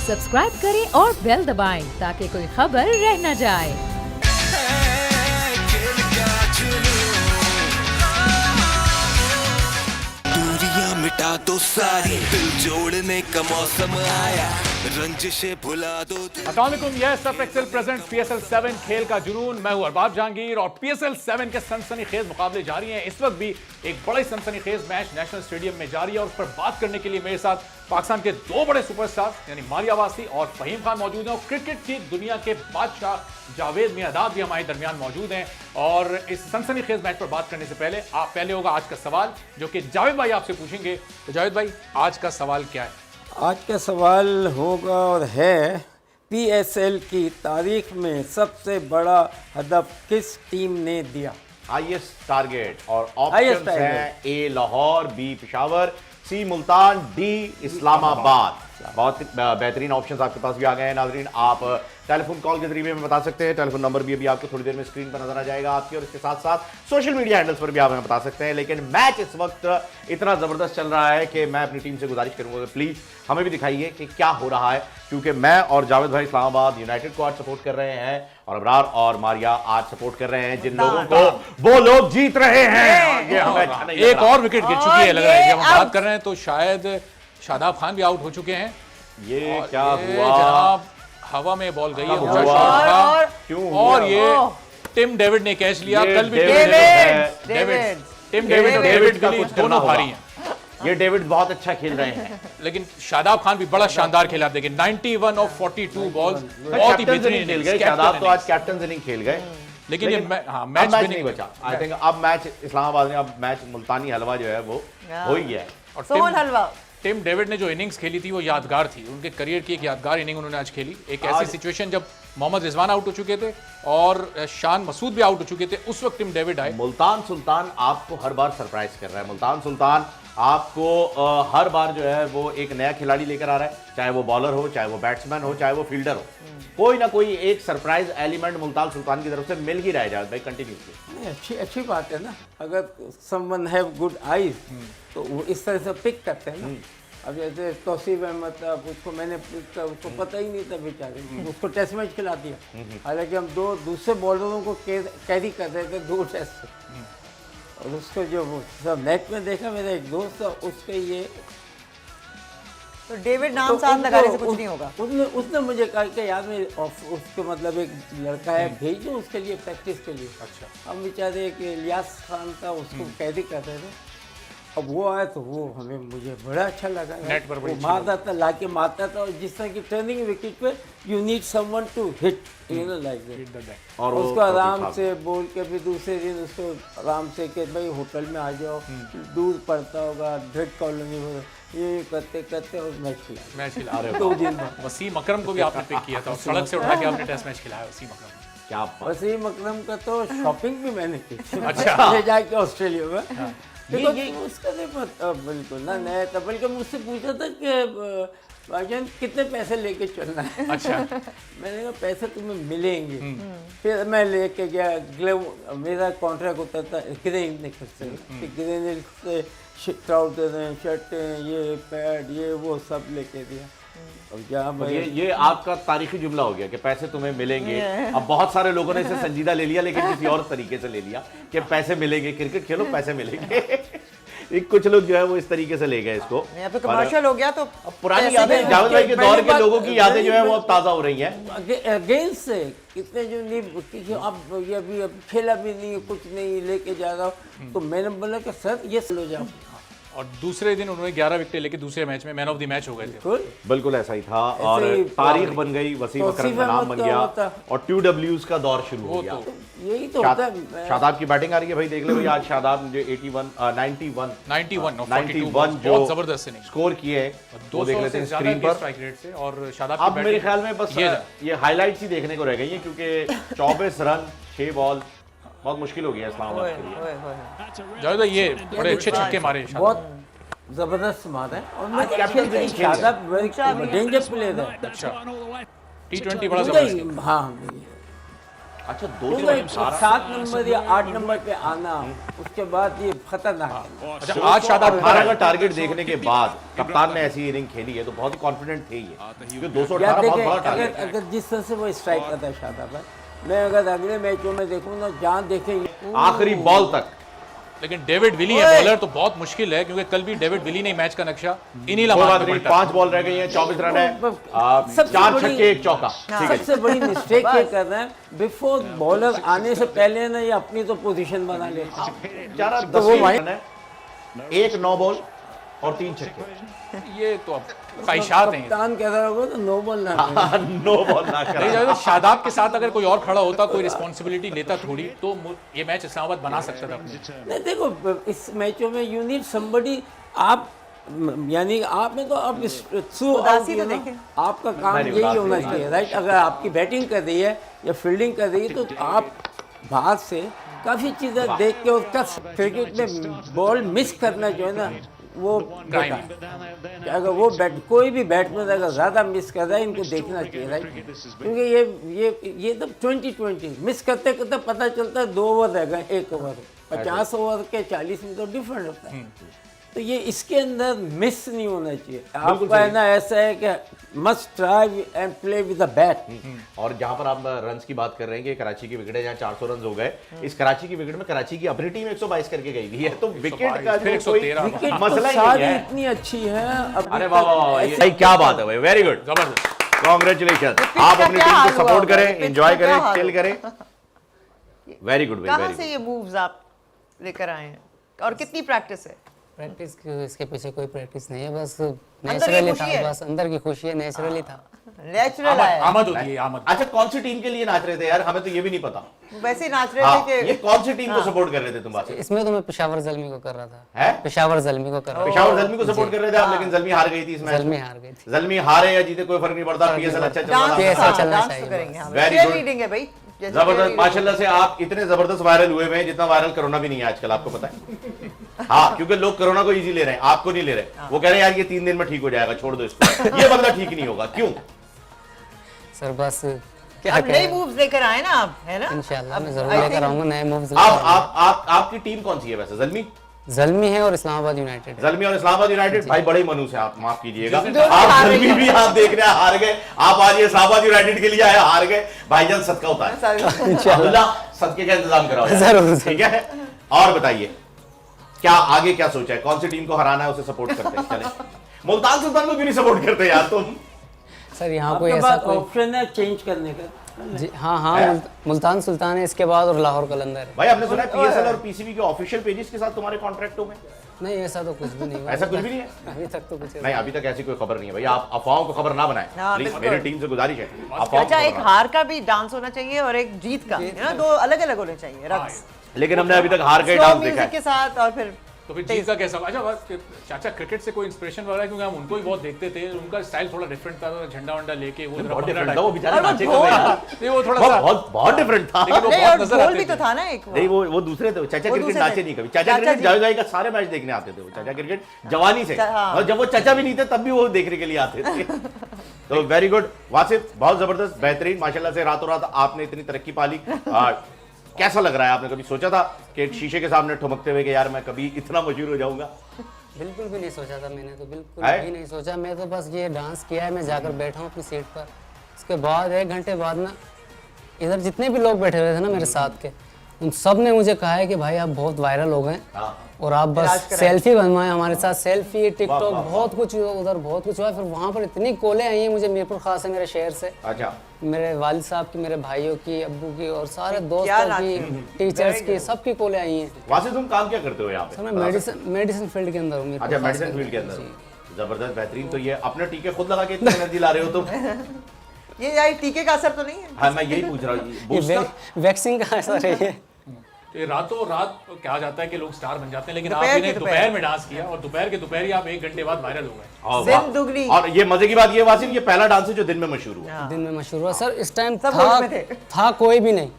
Subscribe करें और bell दबाएं ताकि कोई खबर रह न जाए। मिटा दो सारी, दिल जोड़ने का मौसम आया, रंजिशें भुला दो। अस्सलामुअलैकुम, यह सब एक्सेल प्रेजेंट PSL 7 खेल का जुनून। मैं हूं अरबाब जहांगीर और PSL 7 के सनसनीखेज मुकाबले जारी हैं। इस वक्त भी एक बड़ा ही सनसनीखेज मैच नेशनल स्टेडियम में जारी है और उस पर बात करने के लिए मेरे साथ पाकिस्तान के दो बड़े सुपरस्टार यानी मारिया वासी और फहीम खान मौजूद हैं और क्रिकेट की दुनिया के बादशाह जावेद मियादाद भी हमारे दरमियान मौजूद हैं। और इस सनसनीखेज मैच पर बात करने से पहले होगा आज का सवाल जो कि जावेद भाई आपसे पूछेंगे। तो जावेद भाई, आज का सवाल क्या है? आज का सवाल होगा और है PSL की तारीख में सबसे बड़ा हदफ किस टीम ने दिया? हाईएस्ट टारगेट और ऑप्शंस हैं A Lahore, B Peshawar, C Multan, D Islamabad. बहुत बेहतरीन ऑप्शंस आपके पास भी आ गए हैं नाज़रीन। आप टेलीफोन कॉल के जरिए में बता सकते हैं। टेलीफोन नंबर भी अभी आपको थोड़ी देर में स्क्रीन पर नजर आ जाएगा आपके, और इसके साथ साथ सोशल मीडिया हैंडल्स पर भी आप हमें बता सकते हैं। लेकिन मैच इस वक्त इतना ज़बरदस्त चल रहा है कि मैं अपनी टीम से गुजारिश करूंगा कि प्लीज़ हमें भी दिखाइए कि क्या हो रहा है, क्योंकि मैं और जावेद भाई इस्लामाबाद यूनाइटेड को आज सपोर्ट कर रहे हैं और अबरार और मारिया आज सपोर्ट कर रहे हैं जिन लोगों को वो लोग जीत रहे हैं। ये हमें अच्छा नहीं लग एक रहा। और विकेट गिर चुकी है लग रहा है। जब हम बात कर रहे हैं तो शायद शादाब खान भी आउट हो चुके हैं। ये और क्या ये हुआ? जनाब हवा में बॉल गई है, हुआ? ऊंचा शॉट था क्यों हुआ? और ये टिम डेविड ने कैच लिया। ये कल भी टिम डेविड का का कुछ कुछ होना दोनों होगा। भारी हैं, ये डेविड बहुत अच्छा खेल रहे हैं। लेकिन शादाब खान भी बड़ा शानदार खेला। देखिए 91 ऑफ 42 बॉल्स, बहुत ही कैप्टन बेहतरीन इनिंग खेल innings, गए शादाब, तो captain आज कैप्टन इनिंग खेल गए। लेकिन ये अब मैच मैच भी नहीं बचा। आई थिंक अब मैच इस्लामाबाद में, अब मैच मुल्तानी हलवा जो है वो हो ही गया है। और सोहन हलवा। टिम डेविड ने जो इनिंग्स खेली थी वो यादगार थी। उनके करियर की एक यादगार इनिंग उन्होंने आज खेली। एक ऐसी सिचुएशन जब मोहम्मद रिजवान आउट हो चुके थे और शान मसूद भी आउट हो चुके थे, उस वक्त टिम डेविड आए। मुल्तान सुल्तान आपको हर बार सरप्राइज कर रहा है। मुल्तान सुल्तान आपको हर बार जो है वो एक नया खिलाड़ी लेकर आ रहा है, चाहे वो बॉलर हो, चाहे वो बैट्समैन हो, चाहे वो फील्डर हो। कोई ना कोई एक सरप्राइज एलिमेंट मुल्तान सुल्तान की तरफ से मिल ही रहा है भाई कंटिन्यूसली। अच्छी बात है ना। अगर समवन हैव गुड आईज तो वो इस तरह से पिक करते हैं ना। अब जैसे तौसीफ अहमद था, उसको मैंने उसको पता ही नहीं था बेचारे, उसको टेस्ट मैच खिला दिया। हालांकि हम दो दूसरे बॉलरों को कैरी कर रहे थे 2 टेस्ट से, और उसको जो सब नेट में देखा, मेरा एक दोस्त था, उसके ये तो डेविड नाम साथ लगाने से कुछ नहीं होगा। उसने मुझे कहा कि यार मैं उसके मतलब एक लड़का है, भेज दो उसके लिए प्रैक्टिस के लिए। अच्छा। हम बेचारे एक इलियास खान था, उसको कैदी कर रहे थे। अब वो आया तो वो मुझे बड़ा अच्छा लगा। नेट पर वो मारता था, लाके मारता था, और जिस तरह की टर्निंग विकेट पे you need someone to hit, you know like that. और उसको आराम से बोल के भी दूसरे दिन उसको आराम से कि भाई होटल में आ जाओ, दूर पड़ता होगा, ढेट कॉलोनी में, ये करते करते और मैच खिला 2 दिन बाद। वसीम अकरम को भी आपने पिक किया था, सड़क से उठा के आपने टेस्ट मैच खिलाया वसीम अकरम। क्या वसीम अकरम का तो शॉपिंग भी मैंने की। अच्छा। ले जाके ऑस्ट्रेलिया में। ये उसका नहीं पता बिल्कुल ना, नया था। बल्कि मुझसे पूछा था कि भाईजान कितने पैसे लेके चलना है। अच्छा। मैंने कहा पैसे तुम्हें मिलेंगे। फिर मैं लेके गया ग्लव, मेरा कॉन्ट्रैक्ट होता था ग्रेनिक से, ग्रेनिक से ट्राउट दे रहे हैं, शर्टें, ये पैड, ये वो सब लेके दिया। अब क्या भाई, ये आपका तारीखी जुमला हो गया कि पैसे तुम्हें मिलेंगे। अब बहुत सारे लोगों ने इसे संजीदा ले लिया, लेकिन किसी और तरीके से ले लिया कि पैसे मिलेंगे, क्रिकेट खेलो पैसे मिलेंगे। कुछ लोग जो है वो इस तरीके से ले गए इसको। यहाँ पे कमर्शियल हो गया तो अब पुरानी यादें, जावेद भाई के दौर के लोगों की यादें जो है वो अब ताज़ा हो रही हैं। अगेंस्ट से कितने जो नहीं, अब ये अभी अब खेला भी नहीं, कुछ नहीं लेके जा रहा हूँ, तो मैंने बोला कि सर ये लो जाओ। और दूसरे दिन उन्होंने 11 विकेट लेके दूसरे मैच में मैन ऑफ द मैच हो गए थे। बिल्कुल ऐसा ही था और तारीख बन गई, वसीम अकरम का नाम बन गया और 2Ws का दौर शुरू हो गया। यही तो होता है। शादाब की बैटिंग आ रही है भाई, देख ले भाई आज शादाब जो 91 जो जबरदस्त इनिंग स्कोर किए वो देख लेते हैं स्क्रीन पर स्ट्राइक रेट से। और शादाब अब मेरे ख्याल में बस ये हाइलाइट्स ही देखने को रह गई है, क्योंकि 24 रन 6 बॉल बहुत मुश्किल हो गया इस्लामाबाद के लिए। जावेद भाई ये बड़े अच्छे छक्के मारे, बहुत जबरदस्त मारा है। और मैं कैप्टन शादाब डेंजर प्लेयर है। अच्छा, T20 बड़ा जबरदस्त। हाँ, अच्छा क्योंकि 7 नंबर या 8 नंबर पे आना उसके बाद ये खतरनाक है। अच्छा आज शादाब 18 का टारगेट देखने के बाद कप्तान ने ऐसी इनिंग खेली है तो बहुत ही कॉन्फिडेंट थे ये, क्योंकि 218 यार बहुत देखें, बड़ा टारगेट है। अगर जिस तरह से वो स्ट्राइक करता है शादाब भाई, मैं अगर अगले मैचों में देखूँ ना जहाँ देखें आखिरी बॉल तक लेकिन डेविड विली है बॉलर तो बहुत मुश्किल है क्योंकि कल भी डेविड विली ने मैच का नक्शा इन्हीं कोई लम्हात बात में नहीं, पलटा। 5 बॉल रह गई हैं, 24 रन है, सबसे 4 बड़ी- छक्के 1 चौका। ठीक है, सबसे बड़ी मिस्टेक ये कर रहे हैं बिफोर बॉलर आने से पहले ना ये अपनी तो पोजीशन बना लेते हैं। बेचारा तो वो 10 भाई- रन है, 1 9 बॉल और 3 छक्के। ये तो अब ख्वाहिशात हैं कप्तान कह रहा होगा तो नो बॉल ना करें। 9 बॉल ना नहीं करा। जाए तो शादाब के साथ अगर कोई और खड़ा होता कोई रिस्पॉन्सिबिलिटी लेता थोड़ी तो ये मैच इस्लामाबाद बना सकता था अपने। नहीं देखो इस मैचों में यू नीड समबडी, आप यानी आप में तो आप उदासी तो देखें। आपका काम नहीं, यही उदासी होना नहीं। चाहिए राइट। अगर आपकी बैटिंग कर रही है या फील्डिंग कर रही है तो आप बाहर से काफ़ी चीज़ें देख के उसका क्रिकेट में बॉल मिस करना जो है ना वो Crime बेकार है। अगर वो कोई भी बैट्समैन अगर ज़्यादा मिस कर रहा है इनको देखना चाहिए राइट, क्योंकि ये तो 20-20 मिस करते करते पता चलता है 2 ओवर रह गए 1 ओवर, 50 ओवर के 40 में तो डिफरेंट होता है। तो ये इसके अंदर मिस नहीं होना चाहिए। आपका है ना ऐसा है कि must try and play with the bat. और जहां पर आप रन्स की बात कर रहे हैं कि कराची की विकेट है जहां 400 रन हो गए, इस कराची की विकेट में कराची की अपनी टीम 122 करके गई हुई है, तो विकेट का फिर जो कोई 113 विकेट मसला ही सारी नहीं है। इतनी अच्छी है। अरे वाह वाह वाह, ये भाई क्या बात है भाई, वेरी गुड, जबरदस्त। कांग्रेचुलेशन। पिच आप का अपनी क्या टीम हाल को हुआ सपोर्ट होगा? करें, पिच एंजॉय का क्या करें, हाल चिल होगा? करें। वेरी गुड भाई, कहाँ वेरी से गुड। ये मूव्स आप लेकर आए हैं और कितनी प्रैक्टिस है? प्रैक्टिस की इसके पीछे कोई प्रैक्टिस नहीं है, बस की नेचुरली खुशी था, है? बस अंदर की खुशी है, नेचुरली था। नेचुरल है, आमद होती है आमद। अच्छा कौन सी टीम के लिए नाच रहे थे यार, हमें तो ये भी नहीं पता। वैसे ही नाच रहे हाँ, थे ये कि कौन सी टीम को सपोर्ट कर रहे थे तुम बात? इसमें तो मैं पेशावर जल्मी को कर रहा था। है? पेशावर जल्मी को कर रहा था। पेशावर जल्मी को सपोर्ट कर रहे थे आप, लेकिन जल्मी हार गई थी इस मैच जल्मी में। हार गई थी। जल्मी हारे या जीते कोई फर्क नहीं पड़ता, पीएसएल अच्छा चल रहा डांस PSL था। चलना डांस चाहिए तो करेंगे हम। Very Cheer good. leading है भाई, जैसे जबरदस्त, cheer leading। माशाल्लाह से आप इतने जबरदस्त वायरल हुए हुए हैं जितना वायरल कोरोना भी नहीं है आजकल, आपको पता है। हाँ, क्योंकि लोग कोरोना को इजी ले रहे हैं, आपको नहीं ले रहे। वो कह रहे हैं यार ये 3 दिन में ठीक हो जाएगा, छोड़ दो इसको। ये बंदा ठीक नहीं होगा, क्यों? सर बस क्या अब नई कहें, मूव्स लेकर आए ना आप, है ना? इंशाल्लाह मैं अब जरूर I लेकर think- आऊंगा नए मूव्स। आपकी टीम कौन सी है वैसे? जल्मी जल्मी है और इस्लामाबाद यूनाइटेड है। जल्मी और इस्लामाबाद यूनाइटेड भाई बड़े मनूस है आप, माफ कीजिएगा। दोनों आप हार जल्मी गए। भी आप देख रहे हैं हार गए, आप आज ये इस्लामाबाद यूनाइटेड के लिए आए हार गए। भाईजान सदका होता है, अब्दुल्ला सदके का इंतजाम कराओ यार। जरूर। ठीक है, और बताइए क्या आगे क्या सोचा है, कौन सी टीम को हराना है उसे सपोर्ट करते हैं? चले मुल्तान सुल्तान को क्यों नहीं सपोर्ट करते यार तुम? सर यहाँ कोई आपके ऐसा पास कोई ऑप्शन है चेंज करने का। जी हाँ हाँ, मुल्तान सुल्तान है, इसके बाद और लाहौर कलंदर है। भाई हमने सुना है पीएसएल और पीसीबी के ऑफिशियल पेजेस के साथ तुम्हारे कॉन्ट्रैक्ट हो गए? नहीं ऐसा तो कुछ भी नहीं हुआ। ऐसा कुछ भी नहीं है? अभी तक तो कुछ नहीं, अभी तक ऐसी कोई खबर नहीं है भाई। आप अफवाहों को खबर ना बनाएं हाँ, प्लीज, बिल्कुल। मेरी टीम से गुजारिश है अफवाहों को अच्छा, खबर एक ना- हार का भी डांस होना चाहिए और एक जीत का, है ना? दो अलग अलग होने चाहिए रक्स। लेकिन हमने अभी तक हार का ही स्लो डांस देखा म्यूजिक है। के साथ और फिर तो फिर जीत का कैसा? अच्छा बस चाचा क्रिकेट से कोई इंस्पिरेशन वगैरह, क्योंकि हम उनको भी बहुत देखते थे, उनका स्टाइल थोड़ा डिफरेंट था, झंडा वंडा लेके वो जरा बहुत बंगला डिफरेंट था वो, टाइप। बेचारे और वो नाचे ढोल- कर यार। नहीं वो थोड़ा बहुत सा बहुत बहुत डिफरेंट था। लेकिन वो नहीं, बहुत और नजर ढोल आते भी तो थे। था ना एक वो। नहीं वो दूसरे थे, चाचा वो क्रिकेट दूसरे नाचे थे। नहीं कभी। चाचा चाचा क्रिकेट जी। जावेद भाई का सारे मैच देखने आते थे वो, चाचा क्रिकेट जवानी से, हाँ। और जब वो चाचा भी नहीं थे तब भी वो देखने के लिए आते थे। तो वेरी गुड वासिफ, बहुत जबरदस्त, बेहतरीन, माशाल्लाह से रातों रात आपने इतनी तरक्की पा ली। कैसा लग रहा है? आपने कभी सोचा था कि एक शीशे के सामने ठुमकते हुए कि यार मैं कभी इतना मशहूर हो जाऊंगा? बिल्कुल भी नहीं सोचा था मैंने, तो बिल्कुल है? भी नहीं सोचा। मैं तो बस ये डांस किया है, मैं जाकर बैठा हूँ अपनी सीट पर। उसके बाद 1 घंटे बाद ना इधर जितने भी लोग बैठे हुए थे ना मेरे साथ के, उन सब ने मुझे कहा है कि भाई आप बहुत वायरल हो गए हाँ। और आप बस इलाज कराएं। सेल्फी बनवाएं हमारे साथ, सेल्फी टिकटॉक वाह, वाह, बहुत कुछ उधर बहुत कुछ हुआ। फिर वहाँ पर इतनी कॉलें आई हैं मुझे, मीरपुर खास है मेरे शहर से, अच्छा, मेरे वालिद साहब की, मेरे भाइयों की, अब्बू की और सारे क्या दोस्तों नाच की, है। टीचर्स की, सबकी कॉलें आई हैं। वासिफ तुम काम क्या करते हो यहाँ सर मैं पे? मेडिसिन फील्ड के अंदर हूँ। मीरपुर अच्छा, खास मेडिसिन में। फील्ड के अंदर जी। जबरदस्त, बेहतरीन। तो ये अपने टीके खुद लगा के इतनी एनर्जी ला रहे हो तुम? ये यार टीके का असर तो नहीं है? हाँ, मैं यही पूछ रहा हूँ। ये बूस्टर वैक्सीन का असर है ये। तो ये रातों रात कहा जाता है कि लोग स्टार बन जाते हैं, लेकिन दोपहर आप के ने दोपहर। दोपहर में डांस किया और दोपहर के दोपहर ही आप 1 घंटे बाद वायरल हो गए। वाह। जिंदगी। और ये मजे की बात ये वासिफ, ये पहला डांस है जो दिन में मशहूर हुआ। दिन में मशहूर हुआ सर। इस टाइम सब होश में थे। था कोई भी नहीं,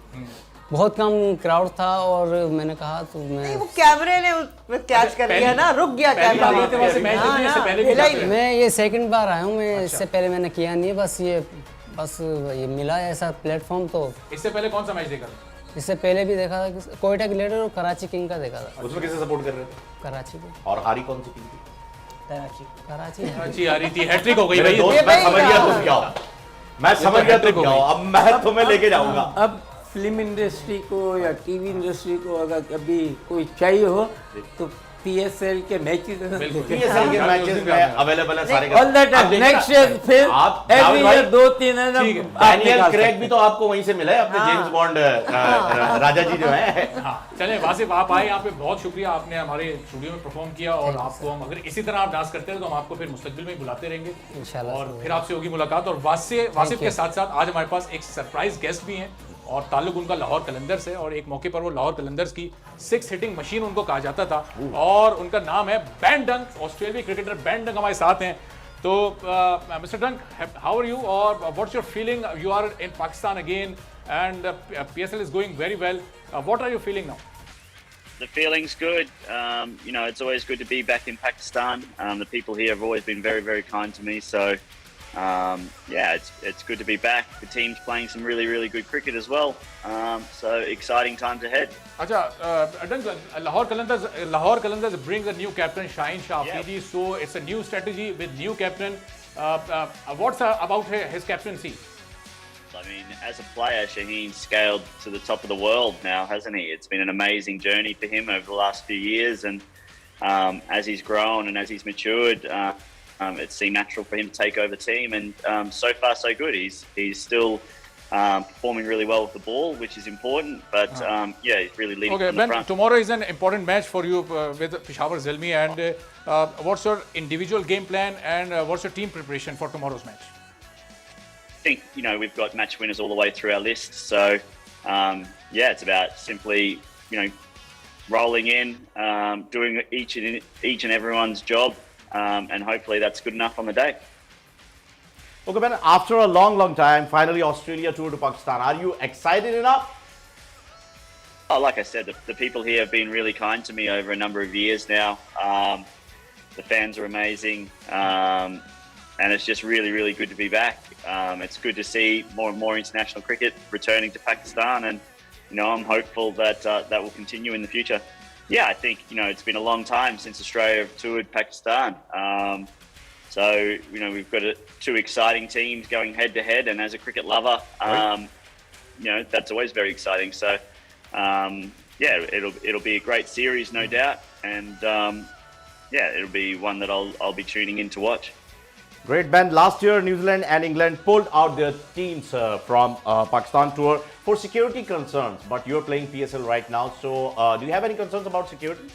बहुत कम क्राउड था और मैंने कहा तो नहीं, मैं वो कैमरे ने कैच कर लिया ना, रुक गया पहली बार कैमरा। आते वहाँ से मैच हाँ देखने से ना, पहले भी हिला ही जाते नहीं। हैं। मैं ये सेकंड बार आया हूँ। मैं इससे पहले मैंने किया नहीं, बस ये बस ये मिला ऐसा प्लेटफॉर्म तो इससे पहले कौन सा मैच देखा था? इससे पहले भी देखा था कि कोयटा ग्लेडिएटर और कराची किंग का देखा था। उसमें किसे सपोर्ट कर रहे थे? कराची को। और हारी कौन सी टीम थी? कराची अच्छी आ रही थी, हैट्रिक हो गई मेरे भाई। दोस्त, मैं समझ गया तुम क्या हो, मैं समझ गया तुम क्या हो, अब मैं तुम्हें लेके जाऊंगा। अब फिल्म इंडस्ट्री को या टीवी इंडस्ट्री को अगर कभी कोई चाहिए हो तो पीएसएल के मैचेस पीएसएल के मैचेस में अवेलेबल है सारे। All the time, next year फिर आप एवरी ईयर 2-3 है ना। डैनियल क्रेग भी तो आपको वहीं से मिला है, अपने जेम्स बॉन्ड राजा जी जो है। हाँ, चलें वासिफ, आप आए यहाँ पे, बहुत शुक्रिया, आपने हमारे स्टूडियो में परफॉर्म किया और आपको हम अगर इसी तरह आप डांस करते रहे तो हम आपको फिर मुस्तकबिल में बुलाते रहेंगे इंशाल्लाह। और फिर आपसे होगी मुलाकात। और वासिफ के साथ साथ आज हमारे पास एक सरप्राइज गेस्ट भी हैं और ताल्लुक उनका लाहौर कलंदर्स है और एक मौके पर वो लाहौर कलंदर्स की 6 हिटिंग मशीन उनको कहा जाता था और उनका नाम है बेन डंक। ऑस्ट्रेलियाई क्रिकेटर बेन डंक हमारे साथ हैं। तो mister Dunk, how are you और what's your feeling? You are in Pakistan again and PSL is going very well. What are you feeling now? The feeling's good. You know, it's always good to be back in Pakistan. The people here have always been very, very kind to me. So, yeah, it's good to be back. The team's playing some really, really good cricket as well. So, exciting times ahead. Acha, Lahore Qalandars brings a new captain, Shaheen Shah Afridi. So, it's a new strategy with new captain. What's about his captaincy? I mean, as a player, Shaheen's scaled to the top of the world now, hasn't he? It's been an amazing journey for him over the last few years, and as he's grown and as he's matured, it seemed natural for him to take over the team. And so far, so good. He's still performing really well with the ball, which is important. But yeah, he's really leading from the Ben, front. tomorrow is an important match for you with Peshawar Zalmi. And what's your individual game plan and what's your team preparation for tomorrow's match? I think, you know, we've got match winners all the way through our list. So, yeah, it's about simply, you know, rolling in, doing each and everyone's job, and hopefully that's good enough on the day. Okay, Ben, after a long time, finally Australia tour to Pakistan. Are you excited enough? Oh, like I said, the people here have been really kind to me over a number of years now. The fans are amazing, and it's just really, really good to be back. It's good to see more and more international cricket returning to Pakistan, and you know, I'm hopeful that that will continue in the future. Yeah, I think, you know, it's been a long time since Australia have toured Pakistan. So, you know, we've got two exciting teams going head to head, and as a cricket lover, you know, that's always very exciting. So, yeah, it'll be a great series, no doubt, and yeah, it'll be one that I'll be tuning in to watch. Great, Ben. Last year, New Zealand and England pulled out their teams from Pakistan tour for security concerns, but you're playing PSL right now. So, do you have any concerns about security?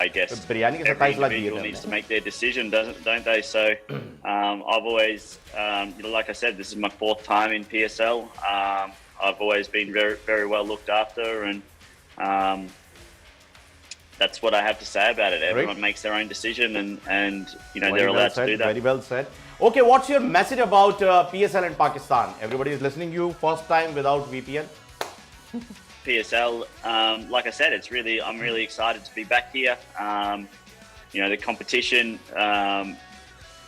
I guess biryani ke every 27 lakh diye individual थे needs हमने. to make their decision, don't they? So, I've always, you know, like I said, this is my 4th time in PSL. I've always been very, very well looked after, and that's what I have to say about it. Everyone makes their own decision, and you know, they're allowed to do that. Very well said. Okay, what's your message about PSL and Pakistan? Everybody is listening to you first time without VPN. PSL, like I said, I'm really excited to be back here. You know, the competition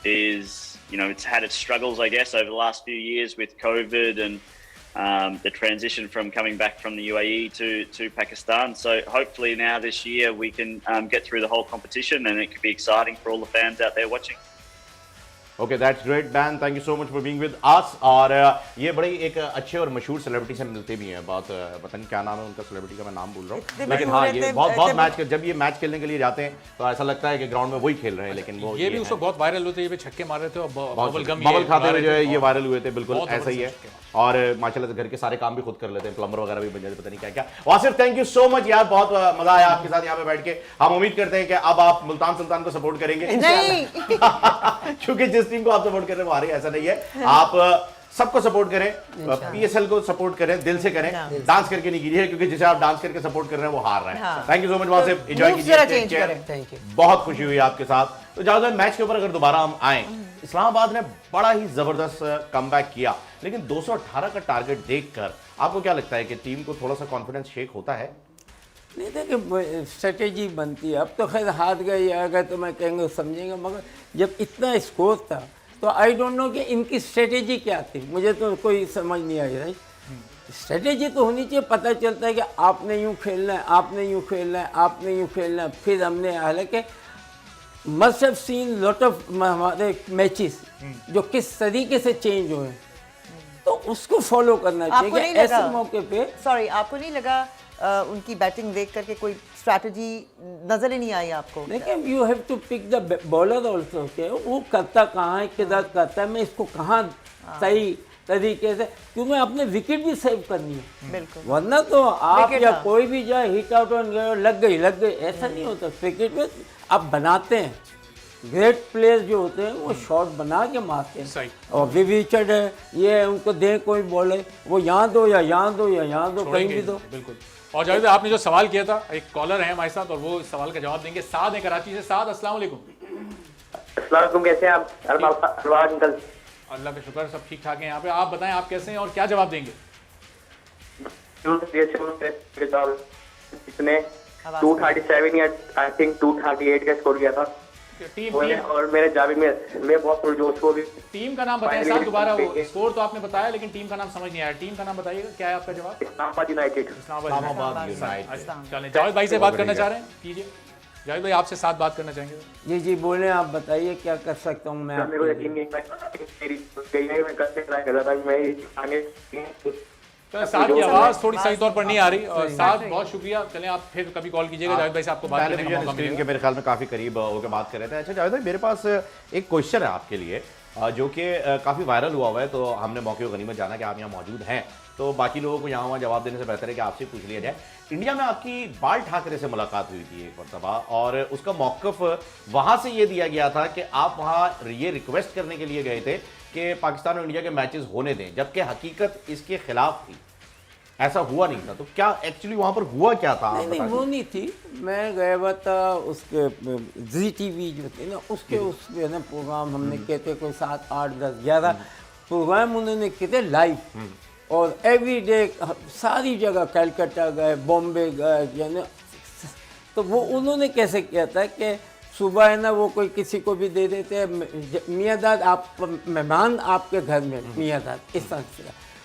is, you know, it's had its struggles, I guess, over the last few years with COVID and the transition from coming back from the UAE to Pakistan. So hopefully now this year we can get through the whole competition, and it could be exciting for all the fans out there watching. Okay, that's great, Ben. Thank you so much for being with us. और ये बड़ी एक अच्छे और मशहूर celebrity से मिलते भी हैं। बहुत पता नहीं क्या नाम है उनका, सेलिब्रिटी का मैं नाम भूल रहा हूँ, लेकिन हाँ, ये बहुत मैच, जब ये मैच खेलने के लिए जाते हैं तो ऐसा लगता है कि ग्राउंड में वही खेल रहे हैं, लेकिन वो ये भी उसको बहुत वायरल होते हैं, ये छक्के मार रहे थे और बबल खाते हुए जो है ये वायरल हुए थे। बिल्कुल ऐसा ही है, और माशाल्लाह से घर के सारे काम भी खुद कर लेते हैं, प्लम्बर वगैरह भी बन जाते, पता नहीं क्या क्या। Wasif, thank you so much यार, बहुत मजा आया आपके साथ यहाँ पे बैठ के। हम उम्मीद करते हैं कि अब आप मुल्तान सुल्तान को सपोर्ट करेंगे, नहीं क्योंकि जिस टीम को आप सपोर्ट कर रहे हैं वो आ रही है, ऐसा नहीं है। आप सबको सपोर्ट करें, पीएसएल को सपोर्ट करें, दिल से करें, डांस करके नहीं कीजिए, क्योंकि जिसे आप डांस करके सपोर्ट कर रहे हैं वो हार रहे हैं। Thank you so much Wasif, enjoy कीजिए, थैंक यू, बहुत खुशी हुई आपके साथ। तो ज्यादा मैच के ऊपर अगर दोबारा हम आए, इस्लामाबाद ने बड़ा ही जबरदस्त कमबैक किया, लेकिन 218 का टारगेट देखकर आपको क्या लगता है कि टीम को थोड़ा सा कॉन्फिडेंस शेक होता है? नहीं, देखिए स्ट्रेटेजी बनती है। अब तो खैर हार गई, अगर तो मैं कहेंगे समझेंगे, मगर जब इतना स्कोर था तो आई डोंट नो कि इनकी स्ट्रेटेजी क्या थी, मुझे तो कोई समझ नहीं आई। राइट, स्ट्रेटेजी तो होनी चाहिए, पता चलता है कि आपने यूँ खेलना है, आपने यूँ खेलना है, आपने यूँ खेलना है। फिर हमने हालांकि must have seen lot of हमारे मैचेस जो किस तरीके से चेंज हुए, तो उसको फॉलो करना आपको चाहिए नहीं ऐसे लगा मौके पे। सॉरी, आपको नहीं लगा उनकी बैटिंग देख करके कोई स्ट्रैटेजी नजर ही नहीं आई आपको? देखिए, you have to pick the bowler also के वो करता कहाँ है, किधर करता है, मैं इसको कहाँ सही तरीके से, क्योंकि आपने विकेट भी सेव करनी है। बिल्कुल, वरना तो आप विकेट, या हाँ। कोई भी जाए हिट आउट ऑन लग गई, ऐसा नहीं होता। क्रिकेट में आप बनाते हैं, ग्रेट प्लेयर्स जो होते हैं वो शॉट बना के मारते हैं। सही। और विविचर्ड है, ये है, उनको दे कोई बॉले, वो यहाँ दो या यहाँ दो या यहाँ दो, कहीं भी दो। बिल्कुल। और जावेद भाई, आपने जो सवाल किया था, एक कॉलर है हमारे साथ और वो इस सवाल का जवाब देंगे। साद है कराची से। साद, अस्सलाम वालेकुम। अस्सलाम वालेकुम, कैसे हैं आप? अरबाज अंकल। अल्लाह का शुक्र, सब ठीक ठाक है यहाँ पे। आप बताएं, आप कैसे हैं और क्या जवाब देंगे? इसने 237 या आई थिंक 238 का स्कोर किया था टीम और मेरे जावी में मैं बहुत पुरजोश हो गई। टीम का नाम बताएं साहब दोबारा। वो स्कोर तो आपने बताया लेकिन टीम का नाम समझ नहीं आया। टीम का नाम बताइएगा, क्या है आपका जवाब? इस्लामाबाद यूनाइटेड। इस्लामाबाद यूनाइटेड। चलें, जावेद भाई से बात करना चाह रहे हैं, कीजिए। जावेद भाई आपसे साथ बात करना चाहेंगे। जी जी बोले, आप बताइए क्या कर सकता हूँ मैं। मेरे को यकीन नहीं मेरी गई है, मैं कल से ट्राई कर रहा था मैं आगे। तो साथ की आवाज़ थोड़ी सही तौर पर नहीं आ रही और साथ बहुत शुक्रिया। चलें, आप फिर कभी कॉल कीजिएगा, जावेद भाई से आपको बात करने का टेलीविजन मौका स्क्रीन के मिलेगा। मेरे ख्याल में काफी करीब होकर बात कर रहे थे। अच्छा जावेद भाई, मेरे पास एक क्वेश्चन है आपके लिए जो कि काफी वायरल हुआ हुआ है, तो हमने मौके को गनीमत जाना कि आप यहाँ मौजूद हैं, तो बाकी लोगों को यहाँ वहाँ जवाब देने से बेहतर है कि आपसे पूछ लिया जाए। इंडिया में आपकी बाल ठाकरे से मुलाकात हुई थी एक मरतबा और उसका मौक़िफ़ वहाँ से ये दिया गया था कि आप वहाँ ये रिक्वेस्ट करने के लिए गए थे कि पाकिस्तान और इंडिया के मैचेस होने दें, जबकि हकीकत इसके खिलाफ थी, ऐसा हुआ नहीं था। तो क्या एक्चुअली वहाँ पर हुआ क्या था? नहीं नहीं, वो नहीं थी। मैं गया हुआ था उसके ZTV जो थे ना, उसके उसमें ना प्रोग्राम हमने किए थे, कोई 7, 8, 10, 11 प्रोग्राम उन्होंने किए थे लाइव। और एवरी डे सारी जगह, कलकत्ता गए, बॉम्बे गए, यानी तो वो उन्होंने कैसे किया था कि सुबह है ना वो कोई किसी को भी दे देते हैं, मियाँ दाद आप मेहमान आपके घर में, मियाँ दाद इस तरह से।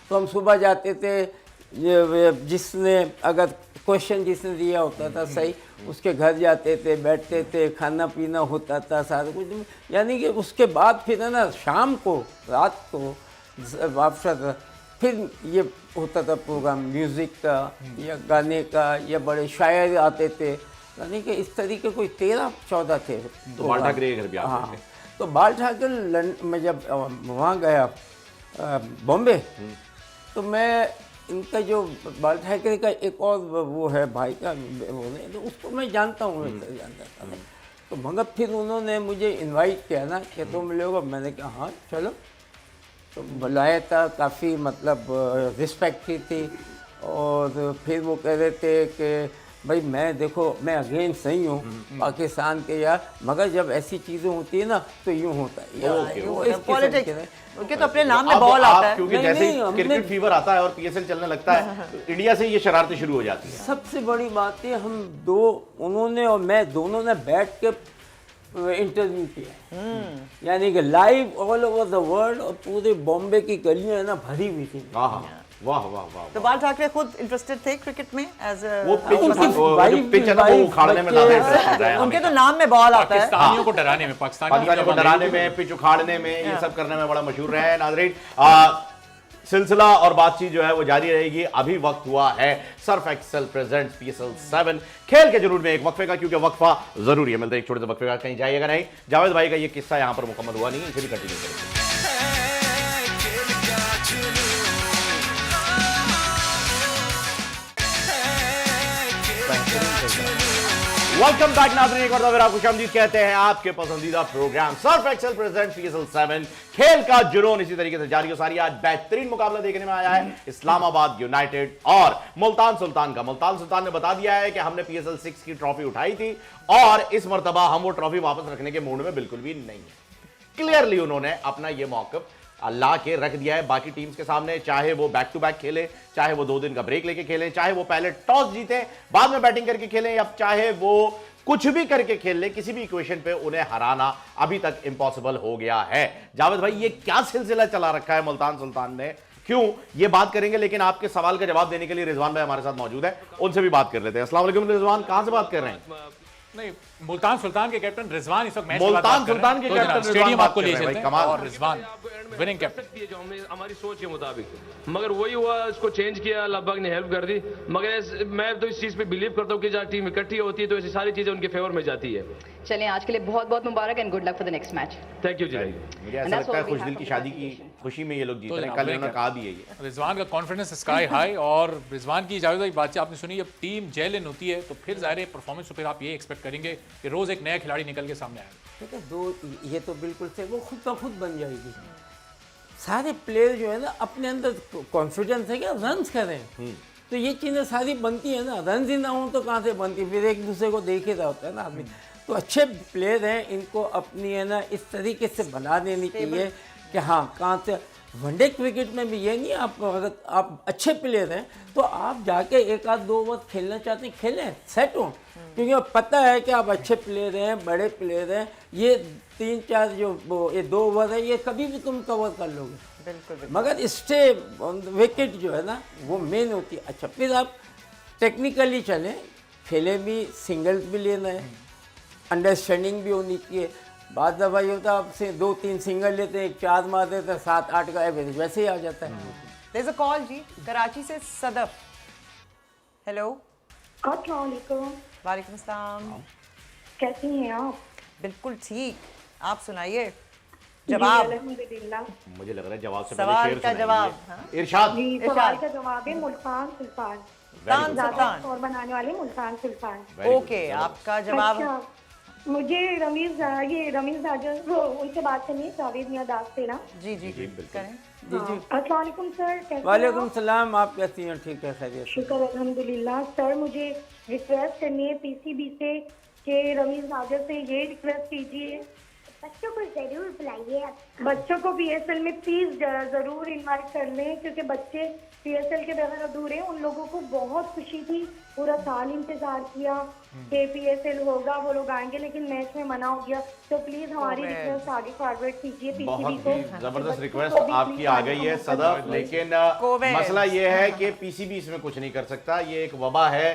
तो हम सुबह जाते थे, ये जिसने अगर क्वेश्चन जिसने दिया होता था सही, उसके घर जाते थे, बैठते थे, खाना पीना होता था सारा कुछ। यानी कि उसके बाद फिर है ना शाम को, रात को आफ्टर फिर ये होता था प्रोग्राम म्यूज़िक का या गाने का, या बड़े शायर आते थे। यानी कि इस तरीके कोई 13-14 थे। तो बाल ठाकरे के घर भी आते हाँ, थे। तो बाल ठाकरे मैं जब वहाँ गया बॉम्बे, तो मैं इनका जो बाल ठाकरे का एक और वो है भाई का वो नहीं, तो उसको मैं जानता हूँ, जानता था। तो मगर फिर उन्होंने मुझे इनवाइट किया ना कि तुम मिलोगे। मैंने कहा हाँ चलो, तो बुलाया था, काफ़ी मतलब रिस्पेक्ट की थी। और फिर वो कह रहे थे कि भाई मैं देखो मैं अगेंस्ट नहीं हूँ पाकिस्तान के यार, मगर जब ऐसी चीज़ें होती है ना तो यूँ होता है। पॉलिटिक्स उनके तो अपने नाम में अब बॉल आप आता है। क्योंकि नहीं, जैसे नहीं, हमने- क्रिकेट फीवर आता है और PSL चलने लगता है, तो इंडिया से ये शरारतें शुरू हो जाती हैं। सबसे बड़ी बात है हम दो, उन्होंने और मैं दोनों ने बैठ के इंटरव्यू किया, यानी कि live all over the world, और पूरे बॉम्बे की गलियां है ना भरी हुई थी। वाह वाह वाह वाह। तो बाल ठाकरे खुद इंटरेस्टेड थे क्रिकेट में एज वो पिच उनकी जो वाइफ- पिच है ना वो उखाड़ने में ज्यादा इंटरेस्ट है। उनके तो नाम में बॉल आता है। पाकिस्तानियों को डराने में, पाकिस्तानियों को डराने में, पिच उखाड़ने में, ये सब करने में बड़ा मशहूर रहे हैं। नाज़रीन, सिलसिला और बातचीत जो है वो जारी रहेगी। अभी वक्त हुआ है सर्फ एक्सेल प्रेजेंट्स PSL 7 खेल के जुनून में एक वक्फे का, क्योंकि वक्फा जरूरी है। मिलते हैं एक छोटे से वक्फे का, कहीं जाइएगा नहीं। जावेद भाई का ये किस्सा यहाँ पर मुकम्मल हुआ नहीं है, इसे भी कंटिन्यू करेंगे। वेलकम बैक नाज़रीन, एक बार फिर आपको खुशामदीद कहते हैं आपके पसंदीदा program Surf Excel presents PSL 7 खेल का जुनून इसी तरीके से जारी हो। सारी आज बेहतरीन मुकाबला देखने में आया है इस्लामाबाद यूनाइटेड और मुल्तान सुल्तान का। मुल्तान सुल्तान ने बता दिया है कि हमने PSL 6 की ट्रॉफी उठाई थी और इस मरतबा हम वो ट्रॉफी वापस रखने के मूड में बिल्कुल भी नहीं है। क्लियरली उन्होंने अपना ये मौक़िफ़ ला के रख दिया है बाकी टीम्स के सामने, चाहे वो बैक टू बैक खेले, चाहे वो 2 दिन का ब्रेक लेके खेले, चाहे वो पहले टॉस जीते बाद में बैटिंग करके खेले, या चाहे वो कुछ भी करके खेल ले, किसी भी इक्वेशन पे उन्हें हराना अभी तक इम्पॉसिबल हो गया है। जावेद भाई, ये क्या सिलसिला चला रखा है मुल्तान सुल्तान ने, क्यों, ये बात करेंगे, लेकिन आपके सवाल का जवाब देने के लिए रिजवान भाई हमारे साथ मौजूद है, उनसे भी बात कर लेते हैं। अस्सलाम वालेकुम रिजवान, कहां से बात कर रहे हैं? नहीं, मुल्तान सुल्तान के कैप्टन रिजवान इस वक्त मैच मुल्तान सुल्तान के कैप्टन स्टेडियम आपको ले भाई, चलते हैं कमाल। और रिजवान विनिंग कैप्टन। जो हमने हमारी सोच के मुताबिक, मगर वही हुआ, इसको चेंज किया, अल्लाह पाक ने हेल्प कर दी। मगर मैं तो इस चीज पे बिलीव करता हूँ कि जहाँ टीम इकट्ठी होती है तो ऐसी सारी चीजें उनके फेवर में जाती है। चलें, आज के लिए बहुत बहुत मुबारक and good luck for the next match. Thank you जी। मुझे ऐसा लगता है खुश दिल की शादी की खुशी में ये लोग जीत रहे हैं, कल इन्होंने कहा भी है ये। रिजवान का कॉन्फिडेंस स्काई हाई, और रिजवान की जावेद भाई बात आपने सुनी, जब टीम जेल होती है तो फिर जाहिर है परफॉर्मेंस तो फिर आप ये एक्सपेक्ट करेंगे कि रोज एक नया खिलाड़ी निकल के सामने आएगा। ठीक है, दो ये तो बिल्कुल से वो खुद ब खुद बन जाएगी। सारे प्लेयर जो है ना अपने अंदर कॉन्फिडेंस है कि रन्स करें, तो ये चीज़ें सारी बनती है ना, रन ही ना हो तो कहाँ से बनती, फिर एक दूसरे को देख ही रहा होता है ना आदमी। तो अच्छे प्लेयर हैं, इनको अपनी है ना इस तरीके से बना देनी चाहिए कि हाँ कहाँ से। वनडे क्रिकेट में भी ये नहीं, आप अगर आप अच्छे प्लेयर हैं तो आप जाके 1-2 ओवर खेलना चाहते हैं, खेलें, सेट हो, क्योंकि पता है कि आप अच्छे प्लेयर हैं, बड़े प्लेयर हैं, ये 3-4 जो ये 2 ओवर है ये कभी भी तुम कवर कर लोगे। बिल्कुल। मगर स्टे विकेट जो है ना वो मेन होती है। अच्छा, फिर आप टेक्निकली चलें, खेले भी, सिंगल्स भी लेना है, अंडरस्टैंडिंग भी होनी चाहिए। बाद दफा ये होता है आपसे 2-3 सिंगल लेते हैं, 4 मार देते हैं, 7-8 का एवरेज वैसे ही आ जाता है। There's a call जी, कराची से सदफ। हेलो। अस्सलाम वालेकुम। वालेकुम सलाम। कैसी हैं आप? बिल्कुल ठीक, आप सुनाइए जवाब। अल्हम्दुलिल्लाह। मुझे लग रहा है जवाब से सवाल पहले शेर का सुनाइए। जवाब, हाँ? इरशाद। जी, सवाल का जवाब है मुल्तान सुल्तान। सुल्तान और बनाने वाले मुल्तान सुल्तान। ओके, आपका जवाब। अच्छा, मुझे रमीज राजा उनसे बात करनी है, जावेद मियां दास से ना। जी जी करें। अस्सलाम वालेकुम सर, कैसे हैं वालेकुम आप? सलाम, आप कैसी हैं? ठीक है, खैरियत से। शुक्र अल्हम्दुलिल्लाह। सर, मुझे रिक्वेस्ट करनी है पीसीबी से कि रमीज राजा से ये रिक्वेस्ट कीजिए, बच्चों को जरूर बुलाइए, बच्चों को पीएसएल में प्लीज जरूर इनवाइट कर लें, क्योंकि बच्चे पीएसएल के बगैर अधूरे। उन लोगों को बहुत खुशी थी, पूरा साल इंतजार किया कि पीएसएल होगा, वो लोग आएंगे, लेकिन मैच में मना हो गया। तो प्लीज हमारी रिक्वेस्ट आगे फॉरवर्ड कीजिए पीसीबी बहुत को। ही जबरदस्त रिक्वेस्ट आपकी आ गई है सदफ, लेकिन मसला ये है कि पीसीबी इसमें कुछ नहीं कर सकता। ये एक वबा है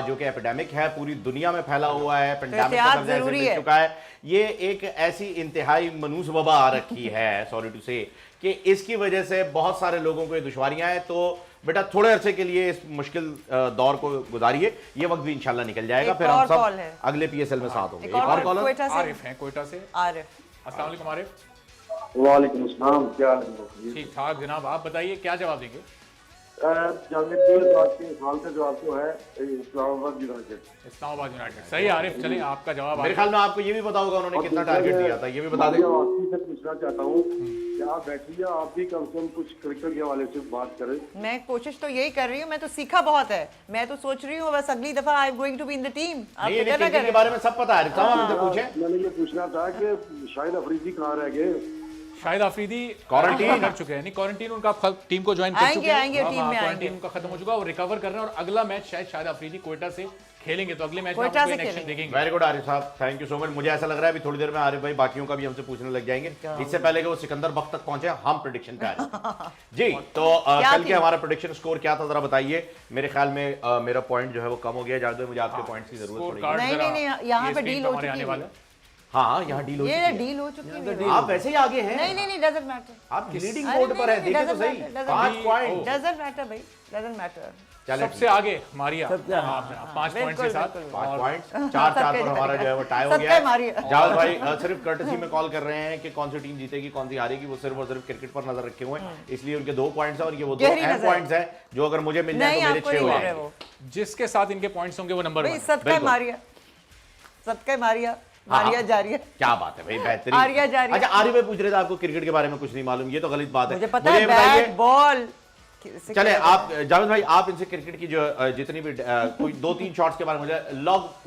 जो कि एपिडेमिक है, पूरी दुनिया में फैला हुआ है, पेंडेमिक का दर्जा ऐसे मिल चुका है। ये एक ऐसी इंतहाई मनूस वबा आ रखी है, सॉरी टू से, कि इसकी वजह से बहुत सारे लोगों को ये दुश्वारियां हैं। तो बेटा थोड़े अरसे के लिए इस मुश्किल दौर को गुजारिए, ये वक्त भी इंशाल्लाह निकल जाएगा, फिर हम सब अगले पीएसएल में साथ होंगे। एक और कॉलर आरिफ हैं कोयटा से। आरिफ। अस्सलाम वालेकुम आरिफ। वालेकुम अस्सलाम, क्या हाल है? ठीक ठाक जनाब, आप बताइए क्या जवाब देंगे? जावेद जी, आपके सवाल का जवाब तो है इस्लामाबाद यूनाइटेड। सही आरिफ, चलिए आपका जवाब। मेरे ख्याल में आपको ये भी पता होगा उन्होंने कितना टारगेट दिया था, ये भी बता दें। आपसे से पूछना चाहता हूँ कि आप बैठिए, आप भी कम से कम कुछ क्रिकेट के हवाले से बात करें। मैं कोशिश तो यही कर रही हूँ, मैं तो सीखा बहुत है, मैं तो सोच रही हूँ बस अगली दफा I am going to be in the team. आप फिक्र ना करें, के बारे में सब पता है। मैंने ये पूछना था कि शाहिद अफरीदी कहाँ रह गए? शाहिद अफरीदी क्वारंटीन कर चुके हैं, नहीं क्वारंटीन उनका टीम को ज्वाइन कर चुके हैं, आएंगे टीम में, क्वारंटीन उनका खत्म हो चुका है और रिकवर कर रहे हैं, और अगला मैच शायद अफरीदी कोयटा से खेलेंगे, तो अगले मैच में कोयटा से एक्शन खेलेंगे। देखेंगे। वेरी गुड आरिफ साहब, थैंक यू सो मच। मुझे ऐसा लग रहा है अभी थोड़ी देर में आरिफ भाई बाकियों का भी हमसे पूछने लग जाएंगे, इससे पहले कि वो सिकंदर बख्त तक पहुंचे हम प्रेडिक्शन का जी। तो कल के हमारा प्रेडिक्शन स्कोर क्या था जरा बताइए। मेरे ख्याल में मेरा पॉइंट जो है वो कम हो गया, जादू मुझे आपके पॉइंट्स की जरूरत पड़ेगी। नहीं, यहाँ पे डील हो चुकी है। हाँ, यहाँ डील हो चुकी है। डील हो चुकी है, आप वैसे ही आगे हैं। नहीं डजंट मैटर, आप लीडिंग बोर्ड पर हैं, देखिए तो सही, 5 पॉइंट। डजंट मैटर भाई, डजंट मैटर। सबसे आगे मारिया 5 पॉइंट के साथ, 5 पॉइंट, 4-4 पर हमारा जो है वो टाई हो गया है। जावेद भाई सिर्फ कर्टसी में कॉल कर रहे हैं कि कौन सी टीम जीतेगी कौन सी हारेगी, वो सिर्फ और सिर्फ क्रिकेट पर नजर रखे हुए हैं, इसलिए उनके 2 पॉइंट्स हैं और ये वो 2 अहम पॉइंट्स हैं जो अगर मुझे मिल जाए तो मेरे 6 हो जाएंगे। जिसके साथ इनके पॉइंट्स होंगे वो नंबर 1। सबका मारिया मारिया जारिया। क्या बात है भाई, बेहतरीन। आरिया जारिया। अच्छा, आरिफ भाई पूछ रहे थे आपको क्रिकेट के बारे में कुछ नहीं मालूम, ये तो गलत बात है। मुझे पता है बैट बॉल चले आप जावेद भाई, आप इनसे क्रिकेट की जो जितनी भी कोई 2-3 शॉट्स के बारे में मुझे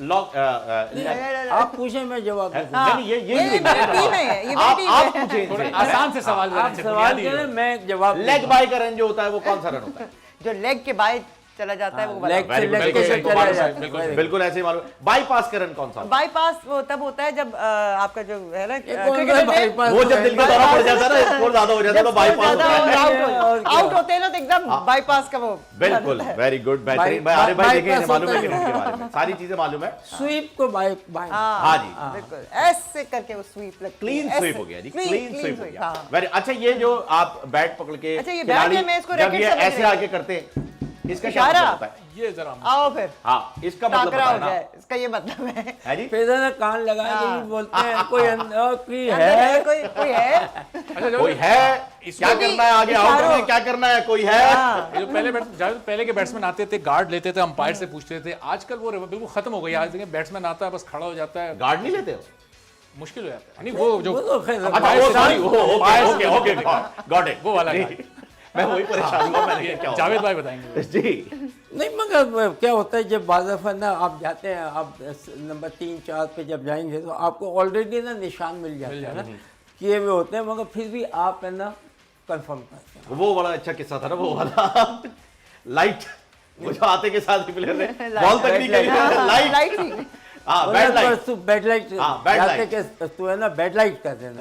लॉग आप पूछे मैं जवाब दूं। नहीं, ये आप पूछे इनसे। आसान से सवाल आप सवाल करें मैं जवाब लेग बाय का रन जो होता है वो कौन सा रन होता है? जो लेग के बाय चला जाता है वो लेग से लेग से चला जाता है। बिल्कुल ऐसे ही मालूम। बाईपास का रन कौन सा? बाईपास वो तब होता है जब आपका जो है ना वो जब दिल का दौरा पड़ जाता है ना, स्कोर ज्यादा हो जाता है तो बाईपास आउट होते हैं ना, तो एकदम बाईपास का वो बिल्कुल। वेरी गुड, बेहतरीन भाई। अरे भाई देखिए मालूम है क्रिकेट के बारे में सारी चीजें मालूम है। स्वीप को बाय हाँ जी बिल्कुल ऐसे करके वो स्वीप लगती है। क्लीन स्वीप हो गया जी, क्लीन स्वीप हो गया। वेरी अच्छा। ये जो आप बैट पकड़ के अच्छा, ये बैट है, मैं इसको जब रैकेट ये समझ ऐसे रही आगे करते हैं, इसका क्या मतलब होता है? ये जरा आओ फिर हाँ, इसका मतलब टाकरा हो बताना जाए, इसका ये मतलब है जी। पैदा ना कान लगाए तो भी बोलते हैं कोई कोई अंदर है, कोई है कोई है, क्या करना है आगे, आउट में क्या करना है, कोई है। ये जो पहले के बैट्समैन आते थे, गार्ड लेते थे, अंपायर से पूछते थे। आजकल वो बिल्कुल खत्म हो गई। आज देखिए बैट्समैन आता है, बस खड़ा हो जाता है, गार्ड नहीं लेते हो, मुश्किल हो जाता है। नहीं वो जो तो खैर अच्छा वो सॉरी ओके गॉट इट, वो वाला मैं वही परेशान हुआ। मैंने क्या जावेद भाई बताएंगे जी। नहीं मगर क्या होता है जब बाज़ दफ़ा ना आप जाते हैं, आप नंबर 3-4 पे जब जाएंगे तो आपको ऑलरेडी ना निशान मिल जाते हैं ना, किए हुए होते हैं, मगर फिर भी आप है ना कंफर्म करते हैं। वो बड़ा अच्छा किस्सा था ना वो वाला लाइट, वो जो आते के साथ प्लेयर ने बॉल तक नहीं करी, लाइट हाँ बैड लाइट, तू बैड लाइट जाते के तू है ना बैड लाइट कर देना,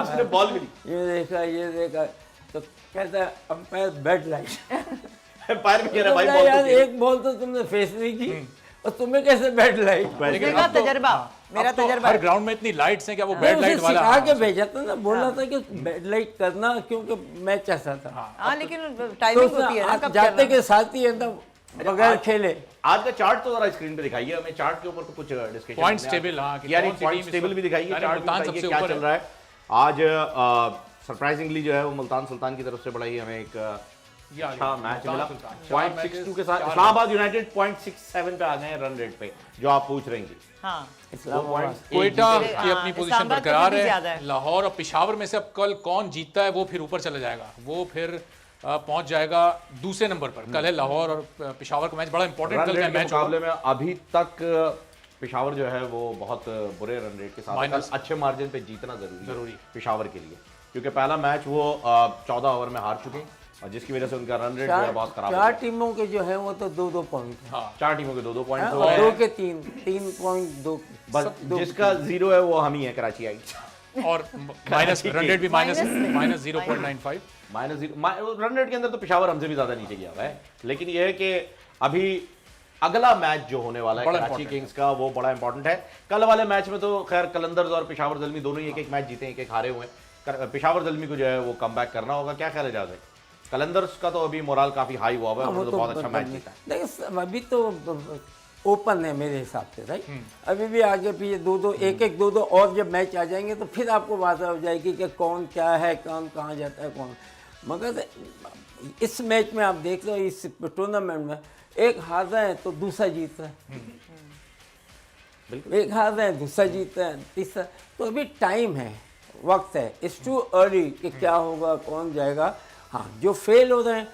उसने बॉल मिली, ये देखा तो कहता है अंपायर बैड लाइट। अंपायर भी कह रहा भाई बॉल यार तो एक बॉल तो तुमने फेस नहीं की और तुम्हें कैसे बैड लाइट? मेरा तजर्बा, मेरा तजर्बा हर ग्राउंड में इतनी लाइट्स हैं क्या वो बैड लाइट वाला सिखा के भेजा था ना, बोला था कि बैड लाइट करना क्योंकि मैच ऐसा था। हाँ लेकिन टाइमिंग होती है ना कब जाते के साथ ही है ना बगैर खेले। आज का चार्ट तो जरा स्क्रीन पे दिखाइए हमें, चार्ट के ऊपर तो कुछ डिस्कशन पॉइंट्स टेबल, हां यानी पॉइंट्स टेबल भी दिखाइए, चार्ट बताइए क्या चल रहा है। आज सरप्राइजिंगली जो है वो मुल्तान सुल्तान की तरफ से बड़ा ही हमें एक अच्छा मैच मिला। 0.62 के साथ इस्लामाबाद यूनाइटेड 0.67 पे आ गए हैं रन रेट पे, जो आप पूछ रहे हैं। हाँ क्वेटा की अपनी पोजीशन बरकरार है। लाहौर और पेशावर में से अब कल कौन जीतता है वो फिर ऊपर चला जाएगा, वो फिर पहुंच जाएगा दूसरे नंबर पर। कल है लाहौर और पेशावर का मैच, बड़ा इंपॉर्टेंट कल का मैच मुकाबले में। अभी तक पेशावर जो है वो बहुत बुरे रन रेट के साथ अच्छे मार्जिन पे जीतना जरूरी पेशावर के लिए, क्योंकि पहला मैच वो 14 ओवर में हार चुके हैं और जिसकी वजह से उनका रन रेट जो है बहुत खराब है। 4 टीमों के जो है वो तो 2-2 पॉइंट है। हाँ 4 टीमों के 2-2 पॉइंट और 2 के 3.2 बस, जिसका 0 है वो हम ही है, कराची आई। और माइनस रन रेट भी माइनस 0.95 -0 रन रेट के अंदर तो पेशावर हमसे भी ज्यादा नीचे गया हुआ है। लेकिन यह है कि अभी अगला मैच जो होने वाला है कराची किंग्स का वो बड़ा इंपॉर्टेंट है। कल वाले मैच में तो खैर कलंदर्स और पेशावर ज़ल्मी दोनों ही एक मैच जीते, एक हारे हुए हैं। पेशावर ज़ल्मी को जो है वो कम बैक करना होगा। क्या ख्याल है जावेद? कलंदर्स का तो अभी मोराल काफी हाई हुआ है, उन्होंने तो बहुत अच्छा मैच जीता है। देखिए अभी तो ओपन है मेरे हिसाब से, राइट। अभी भी आगे पीछे 2-2 1-1 2-2 और जब मैच आ जाएंगे तो फिर आपको बात हो जाएगी कि कौन क्या है, कौन कहाँ जाता है कौन। मगर इस मैच में आप देख लो, इस टूर्नामेंट में एक हार रहा है तो दूसरा जीत रहा है, एक हार रहा है दूसरा जीत रहा है, तीसरा। तो अभी टाइम है, वक्त है, इट्स टू अर्ली कि क्या होगा, कौन जाएगा। हाँ जो फेल हो रहे हैं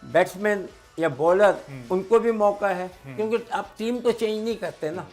बैट्समैन या बॉलर, उनको भी मौका है, क्योंकि आप टीम तो चेंज नहीं करते ना,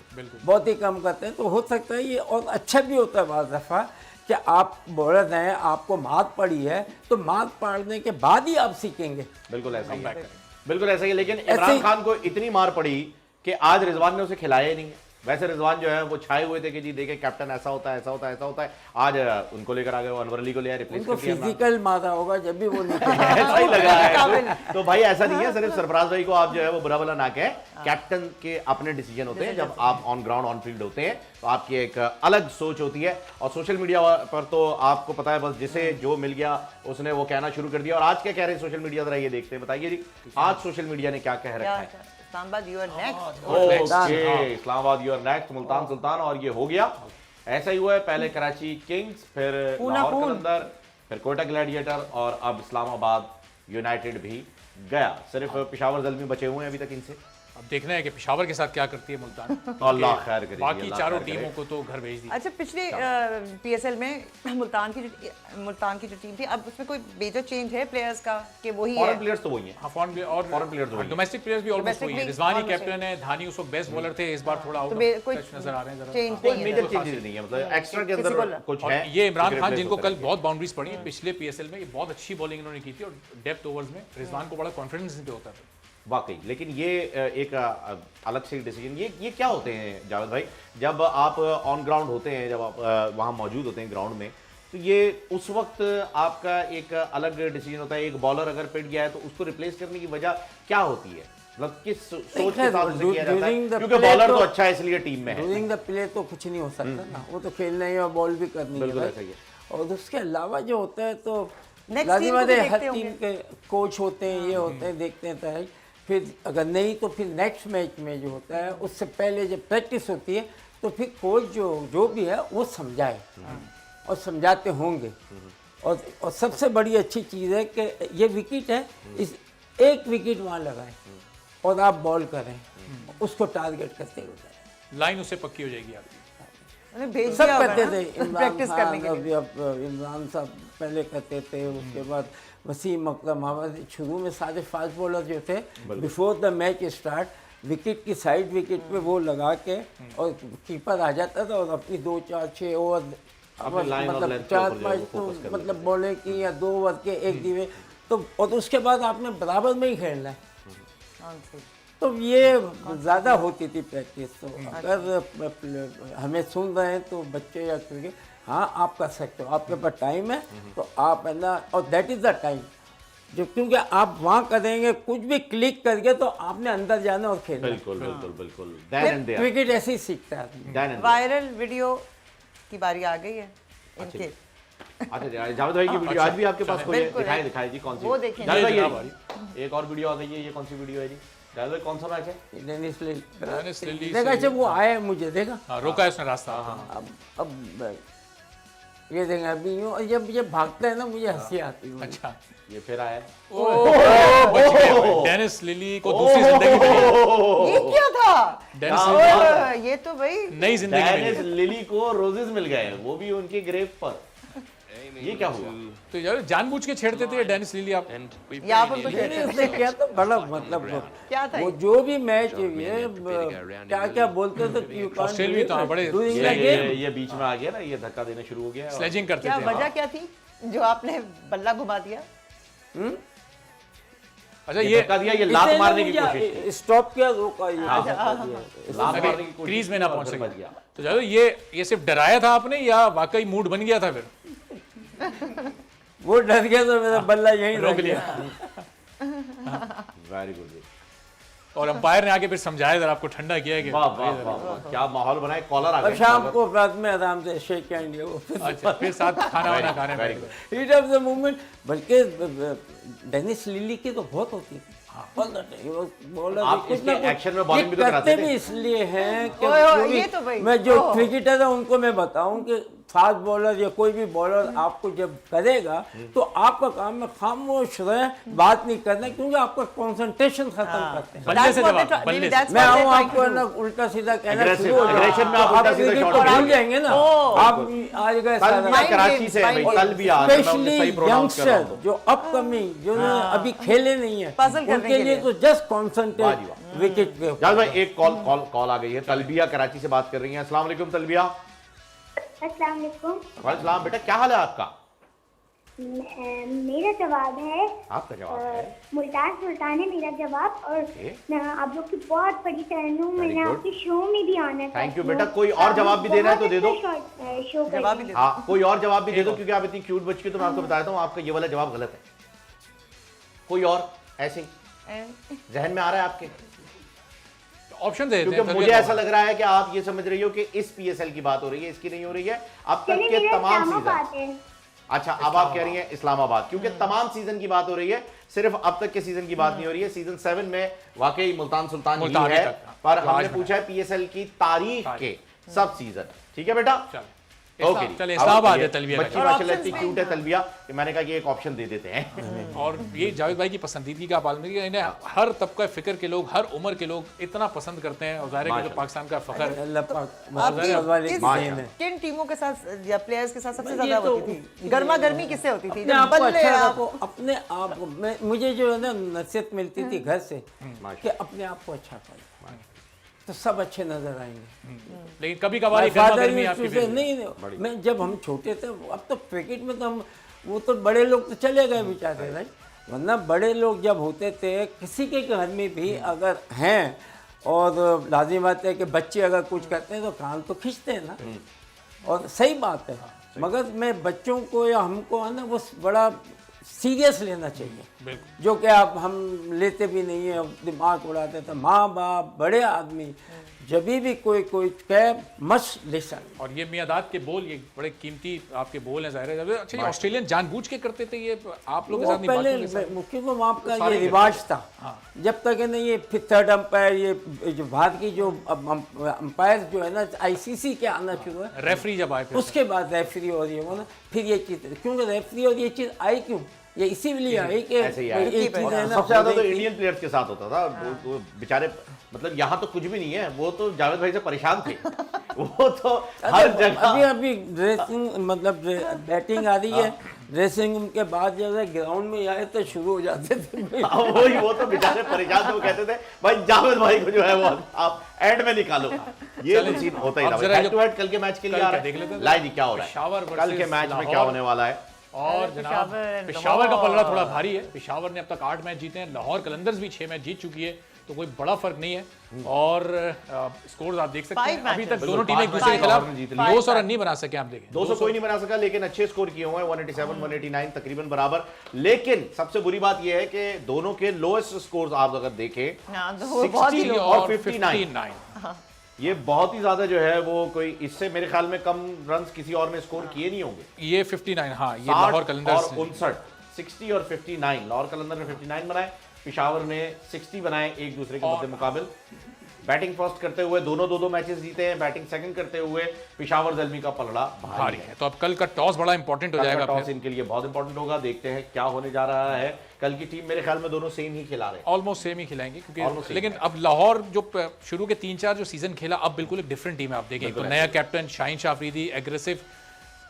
बहुत ही कम करते हैं। तो हो सकता है ये और अच्छा भी होता है बाज़ दफ़ा कि आप बॉलर हैं, आपको मात पड़ी है तो मात पड़ने के बाद ही आप सीखेंगे। बिल्कुल ऐसा ही है, बिल्कुल ऐसा ही। लेकिन इमरान खान को इतनी मार पड़ी कि आज रिजवान ने उसे खिलाया ही नहीं। वैसे रिजवान जो है वो छाए हुए थे कि जी देखे कैप्टन ऐसा होता है, ऐसा होता है, ऐसा होता है। आज उनको लेकर आ गए, वो अनवर अली को ले आए, रिप्लेस कर दिया। फिजिकल मारा होगा जब भी वो ऐसा ही लगा है। तो भाई ऐसा नहीं है, सिर्फ सरफराज भाई को आप जो है वो बुरा भला ना कहें। कैप्टन के अपने डिसीजन होते हैं, जब आप ऑन ग्राउंड ऑन फील्ड होते हैं तो आपकी एक अलग सोच होती है। और सोशल मीडिया पर तो आपको पता है, बस जिसे जो मिल गया उसने वो कहना शुरू कर दिया। और आज क्या कह रहे हैं सोशल मीडिया, जरा ये देखते हैं, बताइए जी आज सोशल मीडिया ने क्या कह रखा है। Islamabad you are next, okay Islamabad you are next, Multan Sultan, और ये हो गया। ऐसा ही हुआ है, पहले कराची किंग्स, फिर लाहौर कलंदर, फिर कोयटा ग्लैडिएटर और अब इस्लामाबाद यूनाइटेड भी गया। सिर्फ पेशावर ज़ल्मी बचे हुए हैं अभी तक इनसे। अब देखना है कि पेशावर के साथ क्या करती है मुल्तान। अल्लाह खैर करे, बाकी अल्लाह चारों खैर करे। टीमों को तो घर भेज दी। अच्छा, पिछले पीएसएल में मुल्तान की जो टीम थी, अब उसमें कोई मेजर चेंज है प्लेयर्स का कि वही है? फॉरेन प्लेयर्स तो वही हैं। हाँ, फॉरेन प्लेयर्स वही हैं। डोमेस्टिक प्लेयर्स भी ऑलमोस्ट Domestic वही है। भी रिजवानी almost कैप्टन है, धानी उस वक्त बेस्ट बॉलर थे, इस बार थोड़ा आउट तो ऑफ कोई टच नजर आ रहे हैं जरा। चेंज कोई नहीं है। मेजर चेंजेस नहीं है, मतलब एक्स्ट्रा के किसी अंदर को कुछ और है। ये इमरान खान replace जिनको होते कल रहेंगे। बहुत बाउंड्रीज पड़ी हैं पिछले पीएसएल में, ये बहुत अच्छी बॉलिंग इन्होंने की थी और डेप्थ ओवर्स में रिजवान को बड़ा कॉन्फिडेंस पे होता था। वाकई, लेकिन ये एक अलग से डिसीजन, ये क्या होते हैं जावेद भाई, जब आप ऑन ग्राउंड होते हैं, जब आप वहाँ मौजूद होते हैं ग्राउंड में, तो ये उस वक्त आपका एक अलग डिसीजन होता है। एक बॉलर अगर पिट गया है तो उसको रिप्लेस करने की वजह क्या होती है, मतलब किस सोच के साथ उसे किया जाता है? क्योंकि बॉलर तो अच्छा है इसलिए टीम में है। ड्यूरिंग द प्ले तो कुछ नहीं हो सकता ना, वो तो खेलना ही और बॉल भी करनी है बिल्कुल भाई। ऐसा ही है। और उसके अलावा जो होता है तो Next लाजिम team को बात भी है, हर देखते टीम होंगे। के कोच होते हैं, ये होते हैं, देखते हैं तो है। फिर अगर नहीं तो फिर नेक्स्ट मैच में जो होता है उससे पहले जब प्रैक्टिस होती है तो फिर कोच जो भी है वो समझाए और समझाते होंगे। और सबसे बड़ी अच्छी चीज़ है कि ये विकेट है, इस एक विकेट वहाँ लगाएं और आप बॉल करें, उसको टारगेट करते हुए लाइन उससे पक्की हो जाएगी आपकी। उन्हें भेज सब दिया होगा करते ना, थे। इमरान प्रैक्टिस करने खान के अभी लिए। अब इमरान साहब पहले करते थे, उसके बाद वसीम अकरम, हमारे शुरू में सारे फास्ट बॉलर जो थे before the match start wicket की साइड विकेट पे वो लगा के और कीपर आ जाता था और अपनी 2 4 6 ओवर line और मतलब length के 4 ऊपर जो 5 है वो focus कर मतलब बॉलिंग की या 2 ओवर के एक दिवे तो, और उसके बाद आपने बराबर में ही खेलना है। तो ये ज़्यादा होती थी प्रैक्टिस। तो अगर हमें सुन रहे हैं तो बच्चे या क्रिकेट, हाँ आप कर सकते हो, आपके पास टाइम है तो आप है ना, और दैट इज़ द टाइम जो, क्योंकि आप वहाँ करेंगे कुछ भी क्लिक करके तो आपने अंदर जाना और खेलना। बिल्कुल बिल्कुल बिल्कुल। Then and there. क्रिकेट ऐसे ही सीखता है आदमी। Then and there. Viral video की बारी आ गई है इनके। अच्छा जावेद भाई की वीडियो आज भी आपके पास कोई है? बिल्कुल है। दिखाएं जी, कौन सी? वो देखें। जावेद भाई, ये ये जनाब एक और वीडियो आ गई है, ये कौन सी वीडियो है जी? जावेद भाई कौन सा मैच है? डेनिस लिली लिली देखा से- जब वो आया मुझे देखा, हाँ, रोका है उसने रास्ता। हाँ। अब ये देखें अभी यूँ, और जब ये भागता है ना मुझे हंसी आती है। अच्छा, ये फिर आया। बच गए भाई। डेनिस लिली को दूसरी जिंदगी मिली। ये क्या था? डेनिस ओए, ये तो भाई नई जिंदगी डेनिस मिली। लिली को रोजेस मिल गए, वो भी उनके ग्रेव पर। ये क्या हुआ? तो यार जानबूझ के छेड़ते थे डेनिस लिली आप। यहाँ पर तो नहीं, उसने किया तो बड़ा मतलब क्या था वो ये? जो भी मैच ये क्या क्या बोलते थे कि you can't ऑस्ट्रेलिया do तो हाँ, it, बड़े doing the game। ये बीच में आ गया ना, ये धक्का देना शुरू हो गया। स्लेजिंग करते क्या थे। वजह क्या थी जो आपने बल्ला घुमा दिया? अच्छा, ये ये धक्का दिया, ये लात इसने मारने की मुझे कोशिश की। स्टॉप किया, रोका ये हाँ। धक्का दिया। लात अभी मारने की कोशिश क्रीज में की ना और पहुंच फिर सके। बच गया। तो जाओ, ये सिर्फ डराया था आपने या वाकई मूड बन गया था फिर? वो डर गया तो मेरा बल्ला यहीं रोक रख लिया। Very good. और अंपायर ने आके फिर समझाया जरा, आपको ठंडा किया कि वाह वाह वाह वाह, क्या माहौल बनाए। कॉलर आ और गए। शाम को रात में आराम से शेक हैंड लिया वो अच्छा, फिर साथ खाना वाना खाने वेरी में। Good. Heat of the movement. बल्कि डेनिस लिली की तो बहुत होती थी। बॉलर आप इसके एक्शन में बॉलिंग भी तो कराते भी थे। इसलिए हैं कि ओए, ओए, जो भी- ये तो भाई, मैं जो ओह। क्रिकेटर है उनको मैं बताऊं कि फास्ट बॉलर या कोई भी बॉलर आपको जब करेगा तो आपका काम है खामोश रहे, बात नहीं करना, क्योंकि आपका कंसंट्रेशन खत्म करते हैं। बल्ले से जवाब, बल्ले से। मैं आऊँ आपको ना उल्टा सीधा कहना Aggressive- शुरू हो जाए, aggression में आप तो उल्टा सीधा क्रिकेट shot को भूल खेलेंगे। जाएंगे ना। आप आज गए कल भी Mind कराची games, से है भाई, mind कल भी आ गया, मैं उन्हें स्पेशली सही प्रोनाउंस कर रहा यंगस्टर हूं। जो अपकमिंग जो अभी खेले नहीं है, Puzzle करने उनके के लिए लिए। तो जस्ट वाह जी कॉन्सेंट्रेट वाह। विकेट पे। जावेद भाई एक कॉल आ गई है। तलबिया कराची से बात कर रही हैं। अस्सलाम वालेकुम तलबिया। अस्सलाम वालेकुम। वालेकुम सलाम। बेटा क्या हाल है आपका? मेरा जवाब है आपका जवाब है मुल्तान सुल्तान है मेरा जवाब। और मैं आप लोग की बहुत बड़ी फैन हूँ। मैंने good. आपके शो में भी आना था। Thank you बेटा। कोई और जवाब भी देना है तो दे दो। शो जवाब ही दे दो। हाँ, कोई और जवाब भी दे दो, क्योंकि आप इतनी क्यूट बच्ची हो तो मैं आपको बताता हूँ आपका ये वाला जवाब गलत है। कोई और ऐसे ही जहन में आ रहा है आपके? ऑप्शन दे देते क्योंकि हैं। मुझे ऐसा लग रहा है कि आप ये समझ रही हो कि इस पीएसएल की बात हो रही है, इसकी नहीं हो रही है। अब तक के तमाम सीजन। अच्छा, अब आप कह रही हैं इस्लामाबाद, क्योंकि तमाम सीजन की बात हो रही है, सिर्फ अब तक के सीजन की बात नहीं हो रही है। सीजन 7 में वाकई मुल्तान सुल्तान ही है, पर हमने पूछा है पीएसएल की तारीख के सब सीजन। ठीक है बेटा, ओके चले इस्लामाबाद है तलबिया बच्ची माशाल्लाह इतनी क्यूट है तलबिया कि मैंने कहा कि एक ऑप्शन दे देते हैं। और ये जावेद भाई की पसंदीदगी का बात नहीं, इन्हें हर तबका फिक्र के लोग, हर उम्र के लोग इतना पसंद करते हैं और ज़ाहिर है कि तो पाकिस्तान का फख्र है। किन टीमों के साथ या प्लेयर्स के साथ सबसे ज्यादा होती थी? गर्मा गर्मी किससे होती थी? अपने आप को मुझे जो है ना नसीहत मिलती थी घर से कि अपने आप को अच्छा करो तो सब अच्छे नजर आएंगे। लेकिन कभी कभार नहीं, मैं जब हम छोटे थे, अब तो क्रिकेट में तो हम वो तो बड़े लोग तो चले गए बेचारे, राइट, वरना बड़े लोग जब होते थे किसी के घर में भी अगर हैं और लाजिम बात है कि बच्चे अगर कुछ करते हैं तो कान तो खींचते हैं ना, और सही बात है, मगर मैं बच्चों को या हमको है ना वो बड़ा सीरियस लेना चाहिए, जो कि आप हम लेते भी नहीं है, दिमाग उड़ाते थे। माँ बाप बड़े आदमी जब भी कोई कहे मस्ट लिसन। और ये मियादाद के बोल, ये बड़े कीमती आपके बोल हैं ज़ाहिर है। अच्छा, ये ऑस्ट्रेलियन जानबूझ के करते थे, ये आप लोग के साथ नहीं? पहले मुख्य को वहाँ का ये रिवाज था, जब तक है ना ये फिर थर्ड अंपायर, ये जो भारत की जो अंपायर जो है ना ICC के आना शुरू है, रेफरी जब आए उसके बाद रेफरी और ये वो ना फिर ये चीज़, क्योंकि रेफरी और ये चीज़ आई क्यों, ये इसीलिए आई कि सबसे ज्यादा तो इंडियन प्लेयर्स के साथ होता था, वो बेचारे मतलब यहाँ तो कुछ भी नहीं है, वो तो जावेद भाई से परेशान थे, वो तो हर जगह अभी ड्रेसिंग मतलब बैटिंग आ रही है, ड्रेसिंग के बाद जब ग्राउंड में आए तो शुरू हो जाते थे वही, वो तो बेचारे परेशान थे, वो कहते थे भाई जावेद भाई को जो है वो आप एंड में निकालो, ये तो सीन होता ही था। हेड टू हेड कल के मैच के लिए आ रहा है, लाइव क्या हो रहा है कल के मैच में, क्या होने वाला है। और जनाब पेशावर का पलड़ा थोड़ा भारी है, पेशावर ने अब तक 8 मैच जीते हैं, लाहौर कलंदर्स भी 6 मैच जीत चुकी है, तो कोई बड़ा फर्क नहीं है। और स्कोर्स आप देख सकते हैं, अभी तक दोनों टीमें एक दूसरे के खिलाफ 200 रन नहीं बना सके, आप देखें 200 कोई नहीं बना सका, लेकिन अच्छे स्कोर किए हुए हैं, 187 189 तकरीबन बराबर। लेकिन सबसे बुरी बात यह है कि दोनों के लोएस्ट स्कोर्स आप अगर देखें 60 और 59, ये बहुत ही ज्यादा जो है वो कोई इससे मेरे ख्याल में कम रन्स किसी और में स्कोर किए नहीं होंगे। ये 59, हाँ, ये लाहौर कलंदर्स और 59, 60 और 59, लाहौर कलंदर ने 59 बनाए, पेशावर ने 60 बनाए एक दूसरे के मध्य मुकाबिल। बैटिंग फर्स्ट करते हुए दोनों 2-2 मैचेस जीते हैं, बैटिंग सेकंड करते हुए पेशावर ज़ल्मी का पलड़ा भारी है। तो अब कल का टॉस बड़ा इंपॉर्टेंट हो जाएगा, टॉस इनके लिए बहुत इंपॉर्टेंट होगा, देखते हैं क्या होने जा रहा है। कल की टीम मेरे ख्याल में दोनों सेम ही खिला रहे हैं, ऑलमोस्ट सेम ही खिलाएंगे, क्योंकि लेकिन अब लाहौर जो शुरू के 3-4 जो सीजन खेला, अब बिल्कुल एक डिफरेंट टीम है। आप देखें तो नया कैप्टन शाहीन शाह अफरीदी, एग्रेसिव,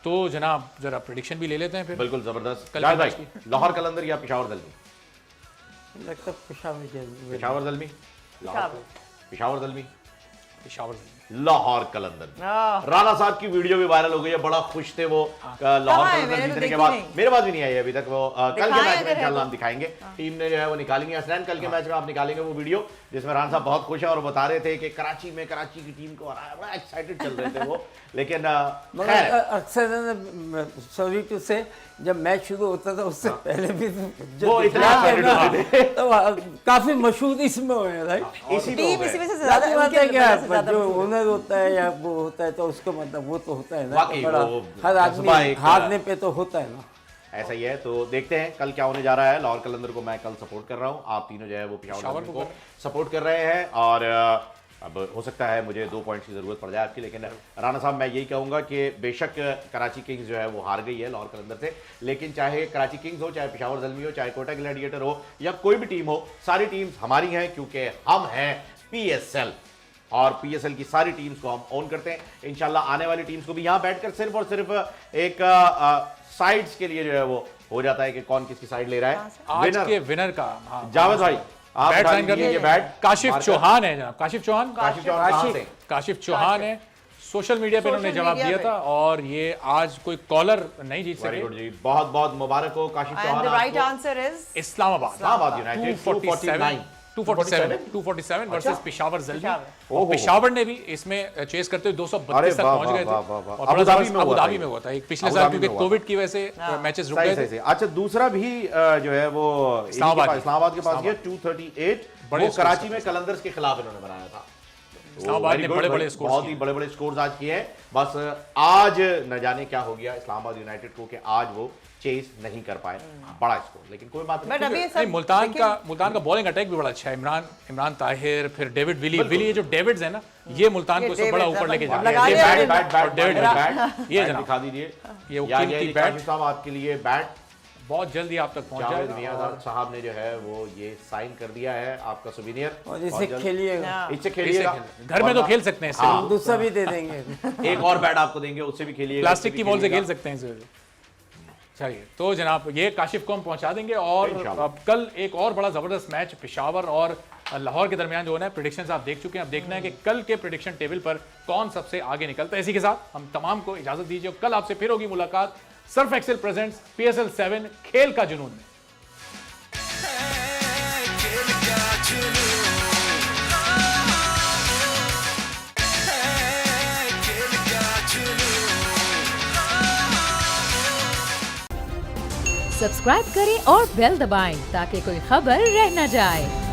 तो जनाब जरा प्रेडिक्शन भी ले लेते हैं फिर। बिल्कुल जबरदस्त। लाहौर कलंदर या पेशावर ज़ल्मी? लगता पेशावर ज़ल्मी, पेशावर ज़ल्मी, पेशावर लाहौर कलंदर। राणा साहब की वीडियो भी वायरल हो गई है, बड़ा खुश थे वो लाहौर कलंदर जीतने के बाद। मेरे पास भी नहीं आई अभी तक, वो कल के मैच में इंशाल्लाह हम दिखाएंगे, टीम ने जो है वो निकालेंगे। हसनैन कल के मैच में आप निकालेंगे वो वीडियो जिसमें राणा साहब बहुत खुश है और बता रहे थे कि कराची में कराची की टीम को हराया, बड़ा एक्साइटेड चल रहे थे वो। लेकिन अक्सर सॉरी टू से जब मैच शुरू होता था उससे पहले भी वो इतना तो काफी मशहूर इसमें हुए, राइट, इसी वजह से ज्यादा बात है क्या, जो ओनर होता है या वो होता है तो उसका मतलब वो तो होता है ना, हर आदमी हारने पे तो होता है ना, ऐसा ही है। तो देखते हैं कल क्या होने जा रहा है। लाहौर कलंदर को मैं कल सपोर्ट कर रहा हूँ, आप तीनों जो है वो पेशावर को सपोर्ट कर रहे हैं, और अब हो सकता है मुझे 2 पॉइंट्स की जरूरत पड़ जाए आपकी। लेकिन राणा साहब मैं यही कहूंगा कि बेशक कराची किंग्स जो है वो हार गई है लाहौर कलंदर से, लेकिन चाहे कराची किंग्स हो, चाहे पेशावर ज़ल्मी हो, चाहे कोटा ग्लैडिएटर हो, या कोई भी टीम हो, सारी टीम्स हमारी हैं, क्योंकि हम हैं PSL और PSL की सारी टीम्स को हम ओन करते हैं। इंशाल्लाह आने वाली टीम्स को भी यहाँ बैठकर सिर्फ और सिर्फ एक साइड्स के लिए जो है वो हो जाता है कि कौन किसकी साइड ले रहा है। आज के विनर का जावेद भाई आप बैट साइन कर दीजिए। बैट काशिफ चौहान है जनाब, काशिफ चौहान है, सोशल मीडिया पे उन्होंने जवाब दिया था, और ये आज कोई कॉलर नहीं जीत सके। जी, बहुत बहुत मुबारक हो Kashif Chauhan. The right answer is Islamabad United 247 versus Peshawar Zalmi. और पेशावर ने भी इसमें चेस करते हुए 232 तक पहुंच गए थे, और अबू धाबी में हुआ था एक पिछले साल, क्योंकि कोविड की वजह से मैचेस रुक गए थे। अच्छा, दूसरा भी जो है वो इस्लामाबाद के पास गया 238, वो कराची में कलंदर्स के खिलाफ इन्होंने बनाया था। इस्लामाबाद ने बड़े-बड़े स्कोर, बहुत ही बड़े-बड़े स्कोर्स आज किए हैं। बस आज न जाने क्या हो गया इस्लामाबाद यूनाइटेड को कि आज वो चेस नहीं कर पाए बड़ा स्कोर, लेकिन कोई बात बट अभी ये सब नहीं, मुल्तान का बॉलिंग अटैक भी बड़ा अच्छा है। इमरान ताहिर, फिर डेविड विली ये जो डेविड्स है ना, ये मुल्तान को इससे बड़ा ऊपर लेके जा रहे हैं। बैट ये जनाब दिखा दीजिए, ये वो कीमती बैट साहब आपके लिए बैट बहुत जल्दी आप तक पहुंच जावेद जाएगा। मियां साहब ने जो है वो ये साइन कर दिया है आपका सुवीनियर, और इससे खेलिएगा, इससे खेलिएगा। घर में तो खेल सकते हैं इससे, दूसरा भी दे देंगे। एक और बैट आपको देंगे, उससे भी खेलिएगा, प्लास्टिक की बॉल से खेल सकते हैं इससे। चलिए तो जनाब ये काशिफ को हम पहुंचा देंगे, और अब कल एक और बड़ा जबरदस्त मैच पेशावर और लाहौर के दरमियान जो है प्रेडिक्शंस आप देख चुके हैं। अब देखना है कि कल के प्रेडिक्शन टेबल पर कौन सबसे आगे निकलता है। इसी के साथ हम तमाम को इजाजत दीजिए, कल आपसे फिर होगी मुलाकात सर्फ एक्सेल प्रेजेंट्स PSL 7 खेल का जुनून में। सब्सक्राइब करें और बेल दबाएं ताकि कोई खबर रह न जाए।